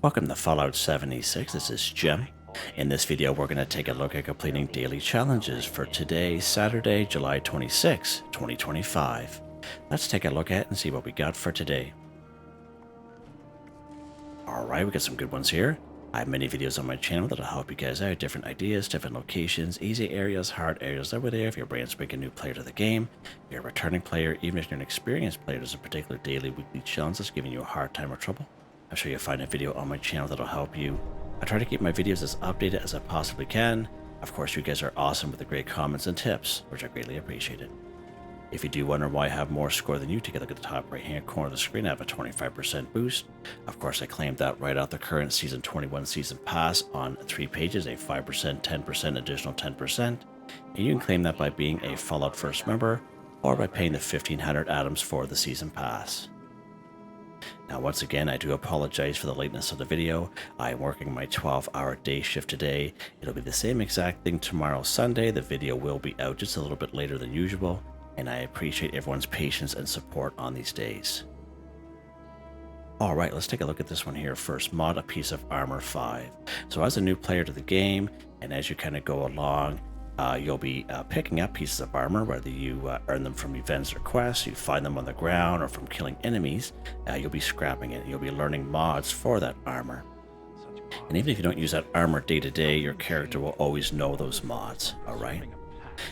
Welcome to Fallout 76, this is Jim. In this video we're going to take a look at completing daily challenges for today, Saturday, July 26, 2025. Let's take a look at it and see what we got for today. Alright, we got some good ones here. I have many videos on my channel that'll help you guys out, different ideas, different locations, easy areas, hard areas over there if you're brand spanking new player to the game. If you're a returning player, even if you're an experienced player, there's a particular daily, weekly challenge that's giving you a hard time or trouble. I'm sure you'll find a video on my channel that'll help you. I try to keep my videos as updated as I possibly can. Of course, you guys are awesome with the great comments and tips, which I greatly appreciate it. If you do wonder why I have more score than you, take a look at the top right hand corner of the screen. I have a 25% boost. Of course, I claimed that right out the current Season 21 Season Pass on 3 pages, a 5%, 10%, additional 10%. And you can claim that by being a Fallout First member or by paying the 1500 atoms for the Season Pass. Now, once again, I do apologize for the lateness of the video. I am working my 12-hour day shift today. It'll be the same exact thing tomorrow, Sunday. The video will be out just a little bit later than usual, and I appreciate everyone's patience and support on these days. All right, let's take a look at this one here first. Mod a piece of armor 5. So as a new player to the game, and as you kind of go along, you'll be picking up pieces of armor, whether you earn them from events or quests, you find them on the ground, or from killing enemies. You'll be scrapping it. You'll be learning mods for that armor. And even if you don't use that armor day to day, your character will always know those mods, all right?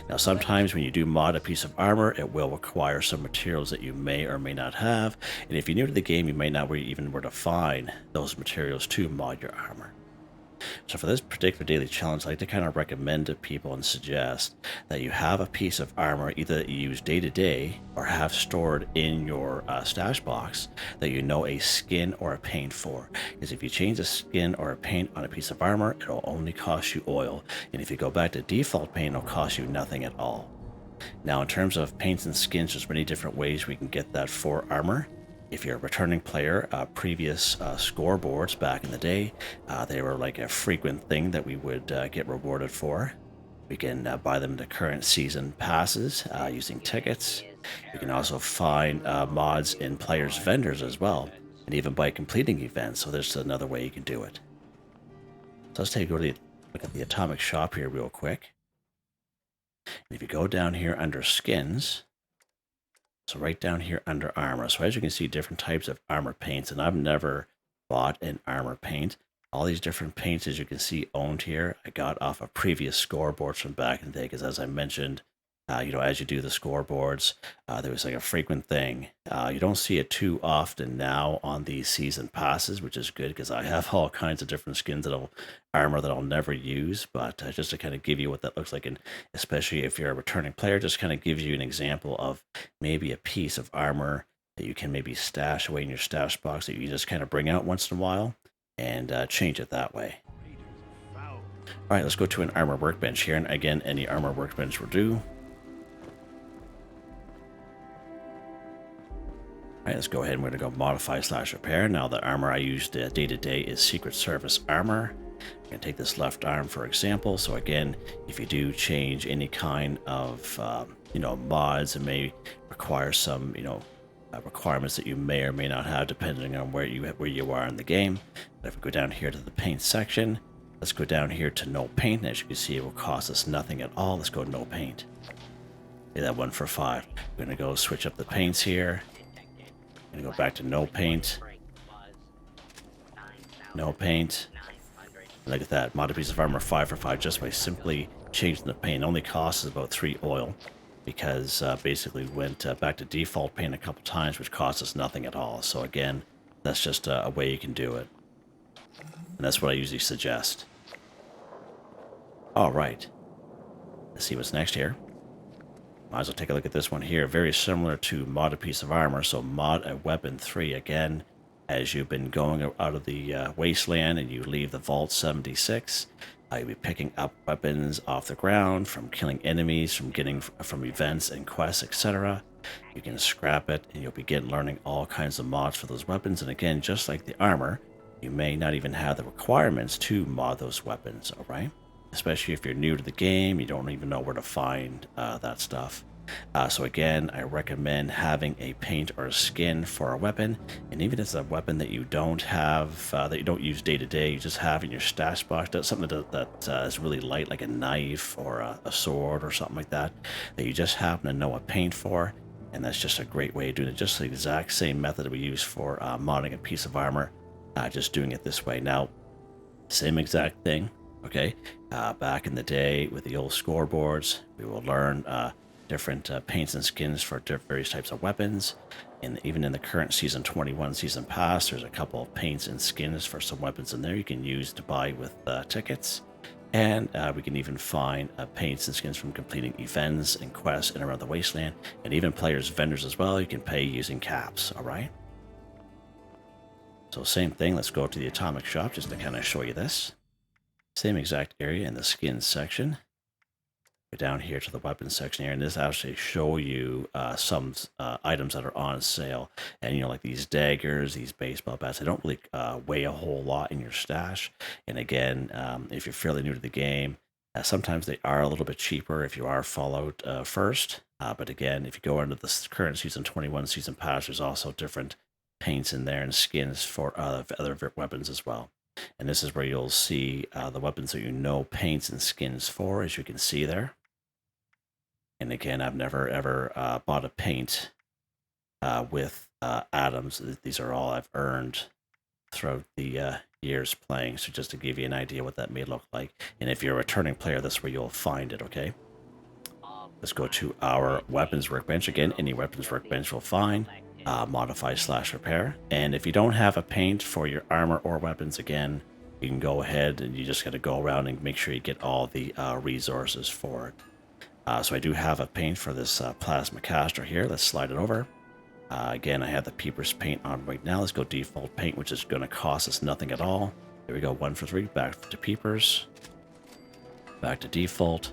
Now, sometimes when you do mod a piece of armor, it will require some materials that you may or may not have. And if you're new to the game, you may not even where to find those materials to mod your armor. So for this particular daily challenge, I like to kind of recommend to people and suggest that you have a piece of armor either that you use day to day or have stored in your stash box that you know a skin or a paint for. Because if you change a skin or a paint on a piece of armor, it'll only cost you oil. And if you go back to default paint, it'll cost you nothing at all. Now, in terms of paints and skins, there's many different ways we can get that for armor. If you're a returning player, previous scoreboards back in the day, they were like a frequent thing that we would get rewarded for. We can buy them in the current season passes using tickets. You can also find mods in players' vendors as well, and even by completing events. So there's another way you can do it. So let's take a look at the atomic shop here real quick. And if you go down here under skins, so right down here under armor. So as you can see, different types of armor paints, and I've never bought an armor paint. All these different paints, as you can see, owned here, I got off of previous scoreboards from back in the day, because as I mentioned, as you do the scoreboards, there was like a frequent thing. You don't see it too often now on these season passes, which is good because I have all kinds of different skins armor that I'll never use. But just to kind of give you what that looks like, and especially if you're a returning player, just kind of gives you an example of maybe a piece of armor that you can maybe stash away in your stash box that you just kind of bring out once in a while and change it that way. All right, let's go to an armor workbench here, and again, any armor workbench will do. All right, let's go ahead and we're going to go modify/repair. Now the armor I use day to day is Secret Service armor. I'm going to take this left arm for example. So again, if you do change any kind of mods, it may require some requirements that you may or may not have depending on where you are in the game. But if we go down here to the paint section, let's go down here to no paint. And as you can see, it will cost us nothing at all. Let's go no paint. Okay, that one for 5. We're going to go switch up the paints here. I'm going to go back to no paint. No paint. Look at that. Mod a piece of armor 5 for 5 just by simply changing the paint. It only costs about 3 oil because basically went back to default paint a couple times, which costs us nothing at all. So again, that's just a way you can do it. And that's what I usually suggest. All right. Let's see what's next here. Might as well take a look at this one here. Very similar to mod a piece of armor. So mod a weapon 3. Again, as you've been going out of the wasteland and you leave the Vault 76, you'll be picking up weapons off the ground from killing enemies, from events and quests, etc. You can scrap it and you'll begin learning all kinds of mods for those weapons. And again, just like the armor, you may not even have the requirements to mod those weapons, all right? Especially if you're new to the game, you don't even know where to find that stuff. So again, I recommend having a paint or a skin for a weapon, and even if it's a weapon that you don't have, that you don't use day to day, you just have in your stash box, that's something that is really light, like a knife or a sword or something like that, that you just happen to know a paint for. And that's just a great way of doing it. Just the exact same method that we use for modding a piece of armor, just doing it this way. Now, same exact thing, okay? Back in the day with the old scoreboards, we will learn different paints and skins for various types of weapons. And even in the current Season 21 Season Pass, there's a couple of paints and skins for some weapons in there you can use to buy with tickets. And we can even find paints and skins from completing events and quests in around the wasteland, and even players' vendors as well. You can pay using caps, all right? So same thing, let's go to the atomic shop just to kind of show you this. Same exact area in the skins section. Go down here to the weapons section here, and this actually show you some items that are on sale. And you know, like these daggers, these baseball bats, they don't really weigh a whole lot in your stash. And again, if you're fairly new to the game, sometimes they are a little bit cheaper if you are followed first. But again, if you go into the current Season 21 Season Pass, there's also different paints in there and skins for other weapons as well. And this is where you'll see the weapons that you know paints and skins for, as you can see there. And again, I've never ever bought a paint with atoms. These are all I've earned throughout the years playing. So just to give you an idea what that may look like. And if you're a returning player, that's where you'll find it, okay? Let's go to our weapons workbench. Again, any weapons workbench will find. Modify/repair. And if you don't have a paint for your armor or weapons, again, you can go ahead and you just got to go around and make sure you get all the resources for it. So I do have a paint for this plasma caster here. Let's slide it over. Again, I have the Picquerist paint on right now. Let's go default paint, which is going to cost us nothing at all. There we go, 1 for 3. Back to Picquerist. Back to default.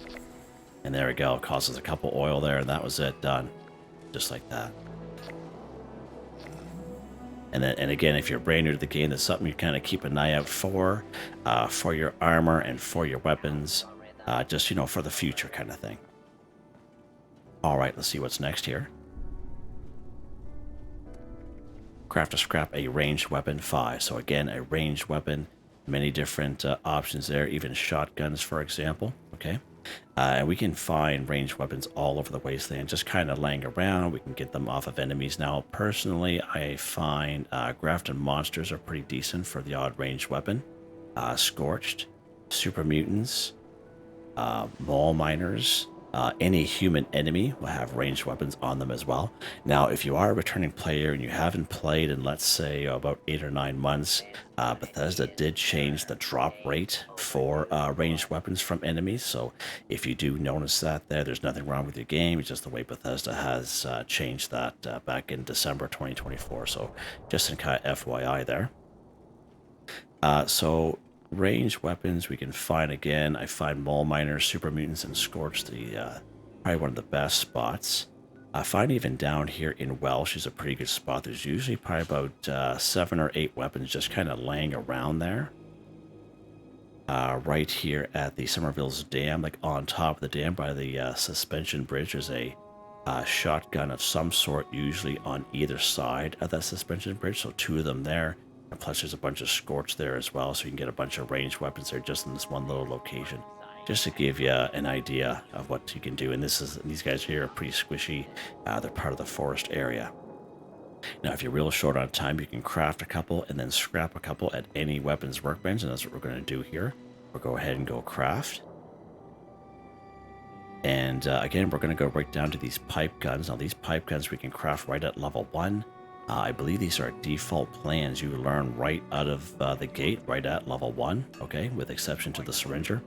And there we go. It cost us a couple oil there, and that was it. Done. Just like that. And again, if you're brand new to the game, that's something you kind of keep an eye out for your armor and for your weapons, just, you know, for the future kind of thing. All right, let's see what's next here. Craft to scrap a ranged weapon 5. So again, a ranged weapon, many different options there, even shotguns, for example, okay? And we can find ranged weapons all over the wasteland, just kind of laying around. We can get them off of enemies. Now, personally, I find grafted monsters are pretty decent for the odd ranged weapon. Scorched, super mutants, mole miners, any human enemy will have ranged weapons on them as well. Now, if you are a returning player and you haven't played in, let's say, about 8 or 9 months, Bethesda did change the drop rate for ranged weapons from enemies. So if you do notice that there's nothing wrong with your game. It's just the way Bethesda has changed that back in December 2024. So just in kind of FYI there. So ranged weapons we can find, again, I find mole miners, super mutants, and scorched probably one of the best spots. I find even down here in Welsh is a pretty good spot. There's usually probably about 7 or 8 weapons just kind of laying around there. Right here at the Somerville's Dam, like on top of the dam by the suspension bridge, there's a shotgun of some sort, usually on either side of that suspension bridge. So 2 of them there. And plus there's a bunch of scorch there as well, so you can get a bunch of ranged weapons there just in this one little location. Just to give you an idea of what you can do. And these guys here are pretty squishy. They're part of the forest area. Now, if you're real short on time, you can craft a couple and then scrap a couple at any weapons workbench, and that's what we're going to do here. We'll go ahead and go craft. And again, we're going to go right down to these pipe guns. Now, these pipe guns we can craft right at level 1. I believe these are default plans you learn right out of the gate, right at level 1, okay, with exception to the syringer.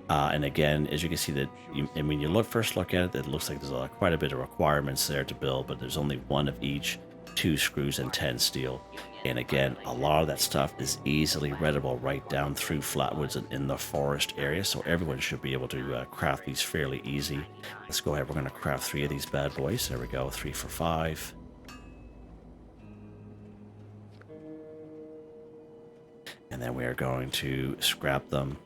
And again, as you can see, that when you first look at it, it looks like there's quite a bit of requirements there to build, but there's only 1 of each, 2 screws and 10 steel. And again, a lot of that stuff is easily readable right down through flatwoods and in the forest area, so everyone should be able to craft these fairly easy. Let's go ahead, we're going to craft 3 of these bad boys. There we go, 3 for 5. And then we are going to scrap them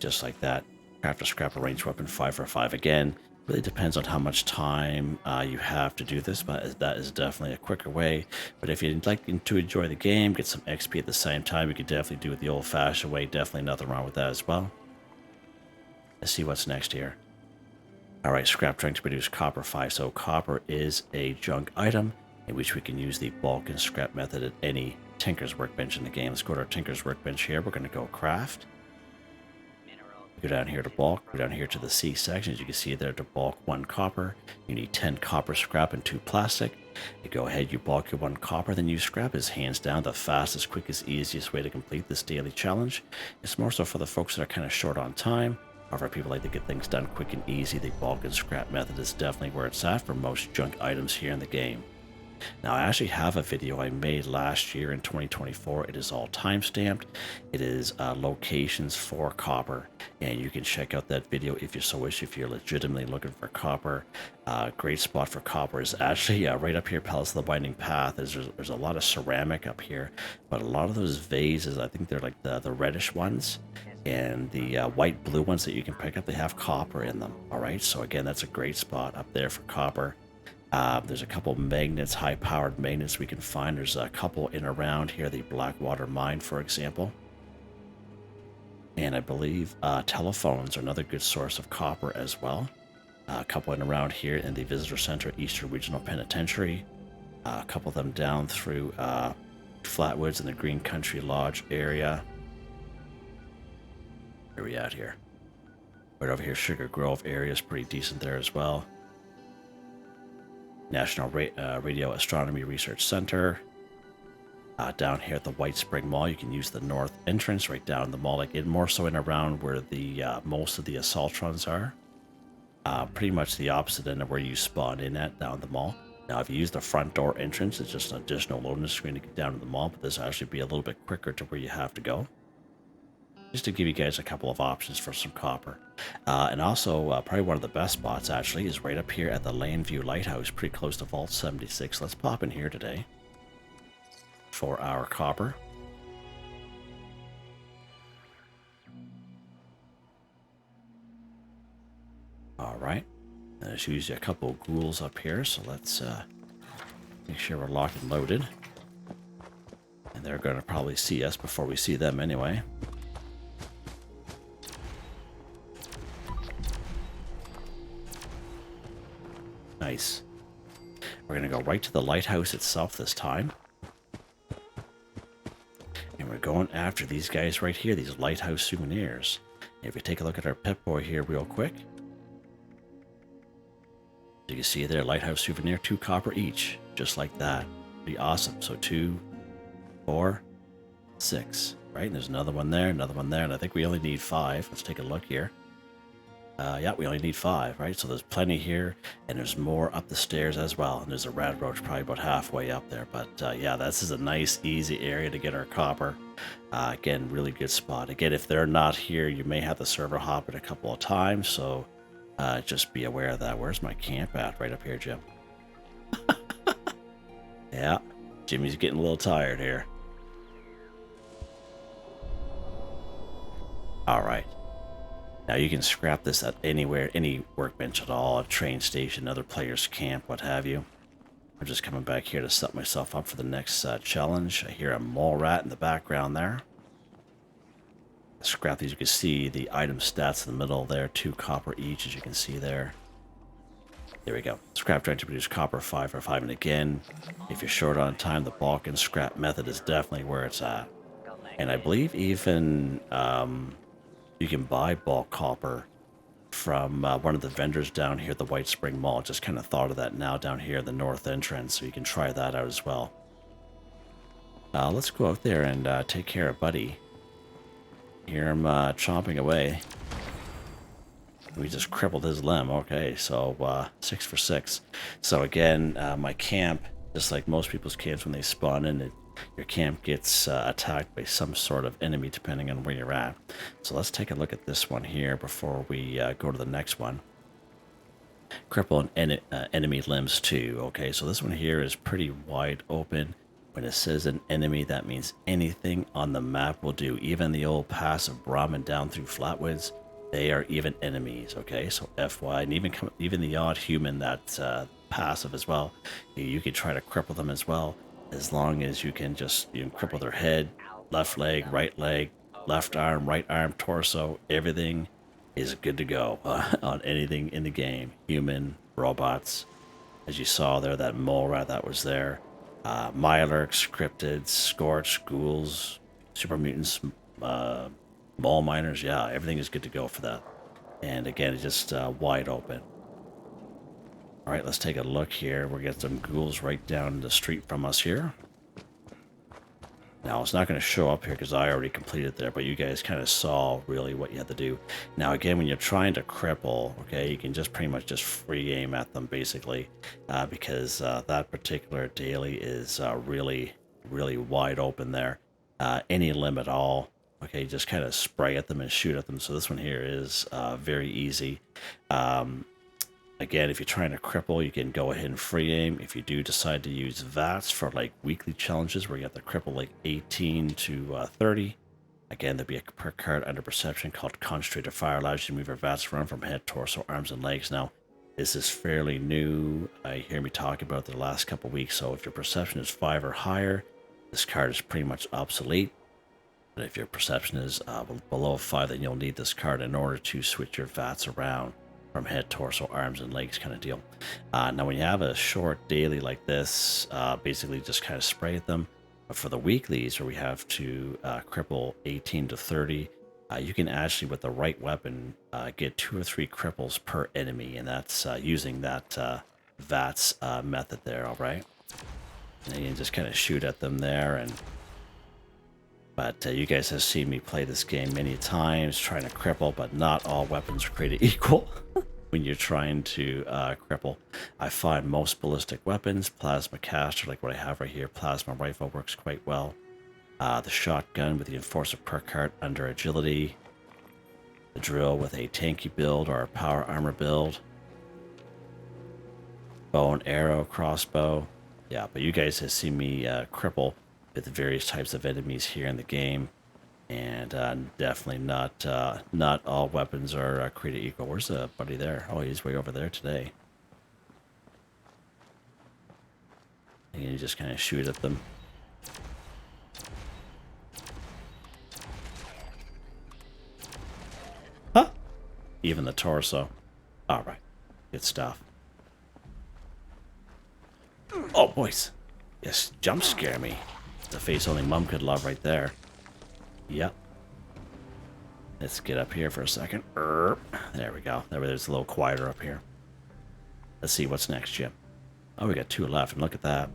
just like that. Craft a scrap a ranged weapon 5 for 5 again. Really depends on how much time you have to do this, but that is definitely a quicker way. But if you'd like to enjoy the game, get some XP at the same time, you could definitely do it the old-fashioned way. Definitely nothing wrong with that as well. Let's see what's next here. All right, scrap trying to produce copper 5. So copper is a junk item in which we can use the bulk and scrap method at any Tinker's Workbench in the game. Let's go to our Tinker's Workbench here. We're going to go craft. Go down here to bulk, go down here to the C section. As you can see there, to bulk 1 copper, you need 10 copper scrap and 2 plastic. You go ahead, you bulk your 1 copper, then you scrap is hands down the fastest, quickest, easiest way to complete this daily challenge. It's more so for the folks that are kind of short on time, or for people like to get things done quick and easy. The bulk and scrap method is definitely where it's at for most junk items here in the game. Now, I actually have a video I made last year in 2024. It is all time-stamped. It is locations for copper, and you can check out that video if you so wish, if you're legitimately looking for copper. Great spot for copper is actually right up here, Palace of the Winding Path. There's a lot of ceramic up here, but a lot of those vases, I think they're like the reddish ones, and the white-blue ones that you can pick up, they have copper in them. All right, so again, that's a great spot up there for copper. There's a couple magnets, high-powered magnets we can find. There's a couple in around here, the Blackwater Mine, for example. And I believe telephones are another good source of copper as well. A couple in around here in the Visitor Center, Eastern Regional Penitentiary. A couple of them down through Flatwoods and the Green Country Lodge area. Where are we at here? Right over here, Sugar Grove area is pretty decent there as well. National Radio Astronomy Research Center. Down here at the White Spring Mall, you can use the north entrance right down the mall, like more so in around where the most of the assaultrons are. Pretty much the opposite end of where you spawn in at down the mall. Now, if you use the front door entrance, it's just an additional loading screen to get down to the mall, but this will actually be a little bit quicker to where you have to go. Just to give you guys a couple of options for some copper. And also, probably one of the best spots, actually, is right up here at the Landview Lighthouse, pretty close to Vault 76. Let's pop in here today for our copper. All right. There's usually a couple of ghouls up here, so let's make sure we're locked and loaded. And they're going to probably see us before we see them anyway. Nice. We're going to go right to the lighthouse itself this time. And we're going after these guys right here, these lighthouse souvenirs. If we take a look at our Pip-Boy here real quick. You can see there, lighthouse souvenir, 2 copper each. Just like that. Pretty awesome. So 2, 4, 6. Right? And there's another one there, and I think we only need 5. Let's take a look here. Yeah, we only need 5, right? So there's plenty here, and there's more up the stairs as well. And there's a red roach probably about halfway up there. But yeah, this is a nice, easy area to get our copper. Again, really good spot. Again, if they're not here, you may have to server hop it a couple of times. So just be aware of that. Where's my camp at? Right up here, Jim. Yeah, Jimmy's getting a little tired here. All right. Now you can scrap this at anywhere, any workbench at all, a train station, other players' camp, what have you. I'm just coming back here to set myself up for the next challenge. I hear a mole rat in the background there. Scrap these, you can see the item stats in the middle there, 2 copper each, as you can see there. There we go. Scrap trying to produce copper 5 for 5, and again, if you're short on time, the bulk and scrap method is definitely where it's at. And I believe even you can buy bulk copper from one of the vendors down here at the White Spring Mall. Just kind of thought of that now down here in the north entrance, so you can try that out as well. Let's go out there and take care of Buddy. Hear him chomping away. We just crippled his limb. Okay, so 6 for 6. So again, my camp, just like most people's camps when they spawn in, your camp gets attacked by some sort of enemy depending on where you're at. So let's take a look at this one here before we go to the next one. Cripple and enemy limbs too. Okay, so this one here is pretty wide open. When it says an enemy, that means anything on the map will do. Even the old pass of Brahmin down through Flatwoods, they are even enemies. Okay, so FY, and even the odd human that's passive as well, you can try to cripple them as well, as long as you can just cripple their head, left leg, left arm, right arm, torso, everything is good to go on anything in the game. Human, robots, as you saw there, that mole rat that was there, Mirelurks, cryptids, scorch, ghouls, super mutants, mole miners. Yeah, everything is good to go for that. And again, it's just wide open. All right, let's take a look here. We'll get some ghouls right down the street from us here. Now, it's not going to show up here because I already completed there, but you guys kind of saw really what you had to do. Now, again, when you're trying to cripple, okay, you can just pretty much just free aim at them, basically, because that particular daily is really, really wide open there. Any limit at all, okay, just kind of spray at them and shoot at them. So this one here is very easy. Again, if you're trying to cripple, you can go ahead and free aim. If you do decide to use VATS for like weekly challenges where you have to cripple like 18 to 30, again, there'll be a perk card under perception called Concentrated Fire, allows you to move your VATS around from head, torso, arms, and legs. Now, this is fairly new. I hear me talk about it the last couple of weeks, so if your perception is 5 or higher, this card is pretty much obsolete. But if your perception is below 5, then you'll need this card in order to switch your VATS around from head, torso, arms, and legs kind of deal. Now, when you have a short daily like this, basically just kind of spray at them. But for the weeklies, where we have to cripple 18 to 30, you can actually, with the right weapon, get 2 or 3 cripples per enemy, and that's using that VATS method there, all right? And you can just kind of shoot at them there. But you guys have seen me play this game many times, trying to cripple, but not all weapons are created equal when you're trying to cripple. I find most ballistic weapons, plasma caster, like what I have right here, plasma rifle works quite well. The shotgun with the enforcer perk card under agility. The drill with a tanky build or a power armor build. Bow and arrow, crossbow. Yeah, but you guys have seen me cripple with the various types of enemies here in the game, and definitely not all weapons are created equal. Where's the buddy there? Oh, he's way over there today. And you just kind of shoot at them. Huh? Even the torso. All right, good stuff. Oh, boys, yes, jump scare me. The face only mom could love right there. Yep. Let's get up here for a second. There we go. There's a little quieter up here. Let's see what's next, Jim. Oh, we got 2 left, and look at that.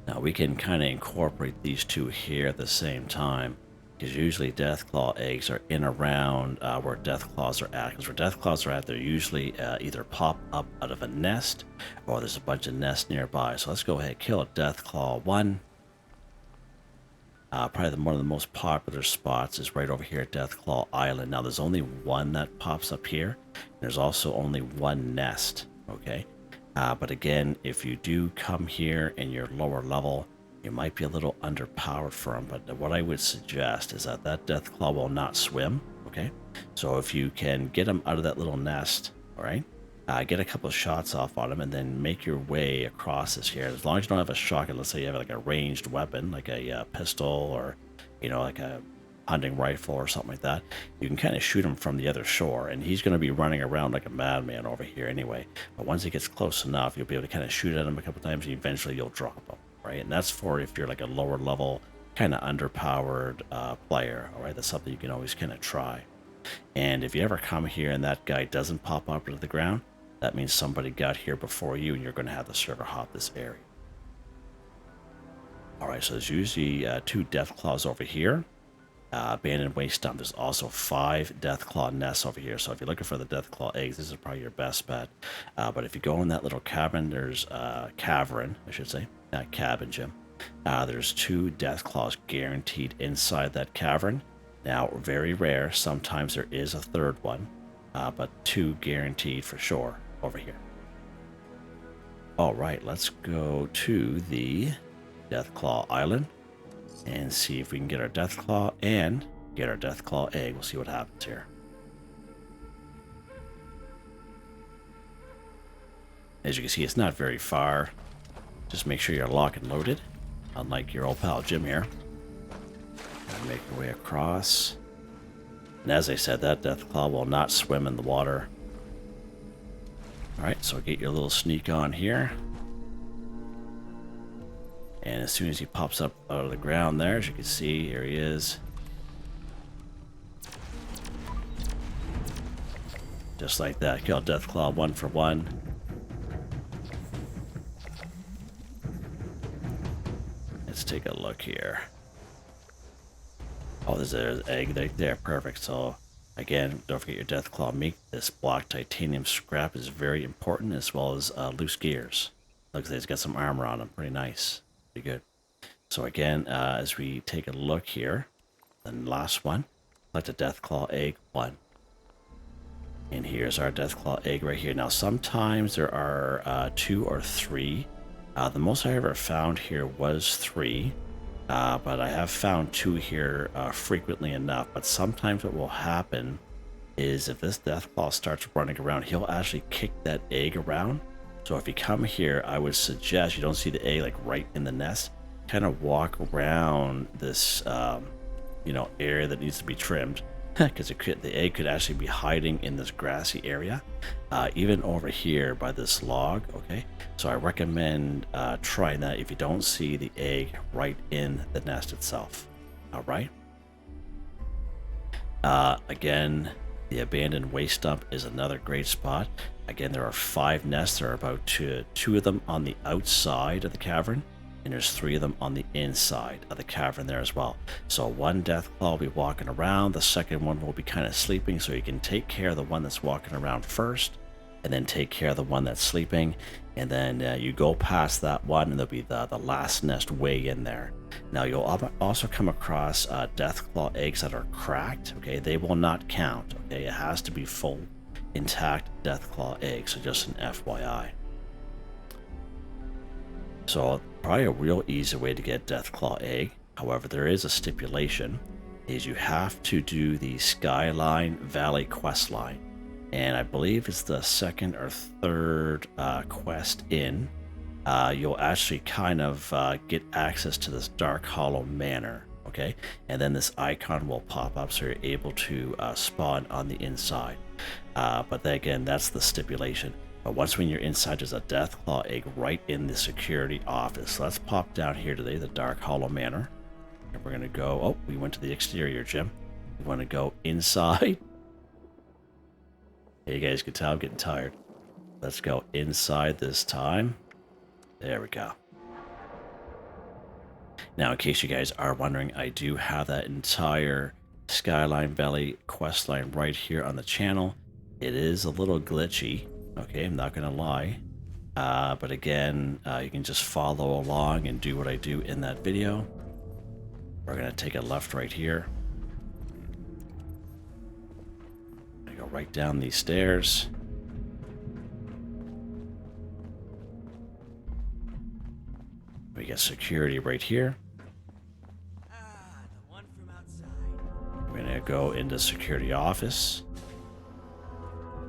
Now, we can kind of incorporate these 2 here at the same time, because usually Deathclaw eggs are in around where Deathclaws are at. Because where Deathclaws are at, they're usually either pop up out of a nest, or there's a bunch of nests nearby. So let's go ahead and kill Deathclaw 1. Probably one of the most popular spots is right over here at Deathclaw Island. Now, there's only one that pops up here. There's also only 1 nest, okay? But again, if you do come here in your lower level, you might be a little underpowered for them. But what I would suggest is that Deathclaw will not swim, okay? So if you can get him out of that little nest, all right? Get a couple of shots off on him and then make your way across this here. As long as you don't have a shotgun, let's say you have like a ranged weapon, like a pistol or, like a hunting rifle or something like that, you can kind of shoot him from the other shore, and he's going to be running around like a madman over here anyway. But once he gets close enough, you'll be able to kind of shoot at him a couple times, and eventually you'll drop him, right? And that's for if you're like a lower level, kind of underpowered player, all right? That's something you can always kind of try. And if you ever come here and that guy doesn't pop up to the ground, that means somebody got here before you, and you're going to have the server hop this area. All right, so there's usually 2 Deathclaws over here. Abandoned waste dump. There's also 5 Deathclaw nests over here. So if you're looking for the Deathclaw eggs, this is probably your best bet. But if you go in that little cabin, there's cavern, I should say, not cabin, Jim. There's 2 Deathclaws guaranteed inside that cavern. Now, very rare. Sometimes there is a 3rd one, but 2 guaranteed for sure over here. All right, let's go to the Deathclaw Island and see if we can get our Deathclaw and get our Deathclaw egg. We'll see what happens here. As you can see, it's not very far. Just make sure you're locked and loaded, unlike your old pal Jim here. And make your way across. And as I said, that Deathclaw will not swim in the water. Alright, so get your little sneak on here. And as soon as he pops up out of the ground there, as you can see, here he is. Just like that, kill Deathclaw 1 for 1. Let's take a look here. Oh, there's an egg right there, perfect. So again, don't forget your Deathclaw meat. This block titanium scrap is very important, as well as loose gears. Looks like he's got some armor on him, pretty nice. Pretty good. So again, as we take a look here, the last one, select a Deathclaw egg 1. And here's our Deathclaw egg right here. Now sometimes there are 2 or 3. The most I ever found here was 3. But I have found 2 here frequently enough. But sometimes what will happen is if this Deathclaw starts running around, he'll actually kick that egg around. So if you come here, I would suggest, you don't see the egg like right in the nest, kind of walk around this area that needs to be trimmed, because the egg could actually be hiding in this grassy area, even over here by this log. Okay, so I recommend trying that if you don't see the egg right in the nest itself. All right. Again, the abandoned waste dump is another great spot. Again, there are 5 nests. There are about two of them on the outside of the cavern, and there's 3 of them on the inside of the cavern there as well. So one Deathclaw will be walking around, the second one will be kind of sleeping, so you can take care of the one that's walking around first, and then take care of the one that's sleeping, and then you go past that one, and there'll be the last nest way in there. Now you'll also come across Deathclaw eggs that are cracked. Okay, they will not count. Okay, it has to be full, intact Deathclaw eggs. So just an FYI. So probably a real easy way to get Deathclaw egg. However, there is a stipulation: is you have to do the Skyline Valley quest line, and I believe it's the 2nd or 3rd quest in. You'll actually kind of get access to this Dark Hollow Manor, okay? And then this icon will pop up, so you're able to spawn on the inside. But then again, that's the stipulation. But once when you're inside, there's a Deathclaw egg right in the security office. So let's pop down here today, the Dark Hollow Manor. And we're going to go... Oh, we went to the exterior, Jim. We want to go inside. Hey, you guys can tell I'm getting tired. Let's go inside this time. There we go. Now, in case you guys are wondering, I do have that entire Skyline Valley questline right here on the channel. It is a little glitchy, okay, I'm not gonna lie. But again, you can just follow along and do what I do in that video. We're gonna take a left right here. I go right down these stairs. We get security right here. The one from outside. We're gonna go into security office.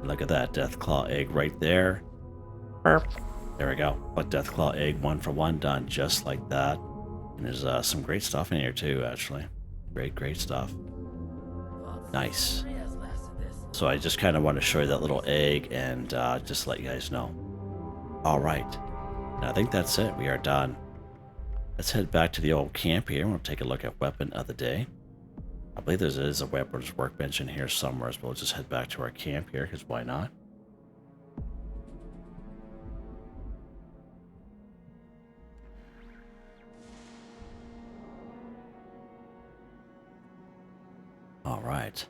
Look at that Deathclaw egg right there. Burp. There we go. But Deathclaw egg 1 for 1 done just like that. And there's some great stuff in here too, actually. Great stuff. Nice. So I just kind of want to show you that little egg and just let you guys know. All right. And I think that's it. We are done. Let's head back to the old camp here. We'll take a look at weapon of the day. I believe there is a weapons workbench in here somewhere, so we'll just head back to our camp here, because why not? All right.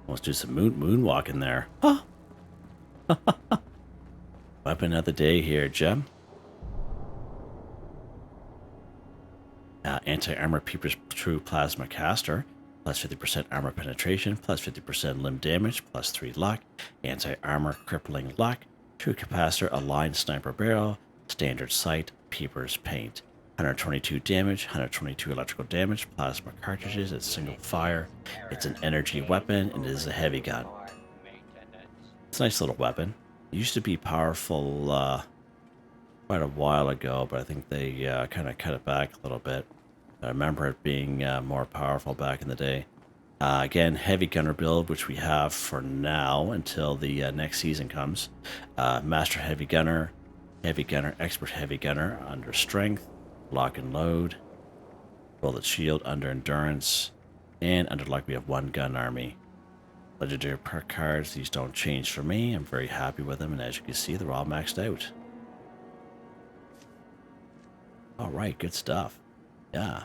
Let's do some moonwalking there. Huh? Weapon of the day here, Gem. Anti-armor Peeper's True Plasma Caster, plus 50% armor penetration, plus 50% limb damage, plus 3 luck. Anti-armor Crippling Luck. True Capacitor Aligned Sniper Barrel. Standard Sight Peeper's Paint. 122 damage, 122 electrical damage, plasma cartridges, it's single fire, it's an energy weapon, and it is a heavy gun. It's a nice little weapon. It used to be powerful quite a while ago, but I think they kind of cut it back a little bit. I remember it being more powerful back in the day. Again, heavy gunner build, which we have for now until the next season comes. Master heavy gunner, expert heavy gunner, under strength, lock and load, bullet shield, under endurance, and under luck we have one gun army. Legendary perk cards, these don't change for me. I'm very happy with them, and as you can see, they're all maxed out. Alright, good stuff. Yeah,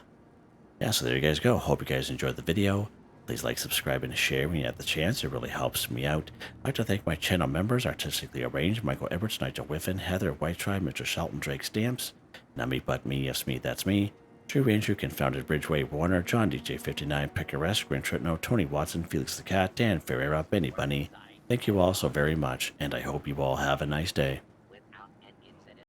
so there you guys go. Hope you guys enjoyed the video. Please like, subscribe, and share when you have the chance. It really helps me out. I'd like to thank my channel members, Artistically Arranged, Michael Edwards, Nigel Wiffen, Heather, Whitetribe, Mr. Shelton, Drake Stamps, NotMeButMeYesMeThatsMe, True Ranger, Confoundedbridge, Waywarner, John DJ59, Picquerist, Gwen Trutnau, Tony Watson, FelixTheKat, Dan Ferreira, Benny Bunny. Thank you all so very much, and I hope you all have a nice day.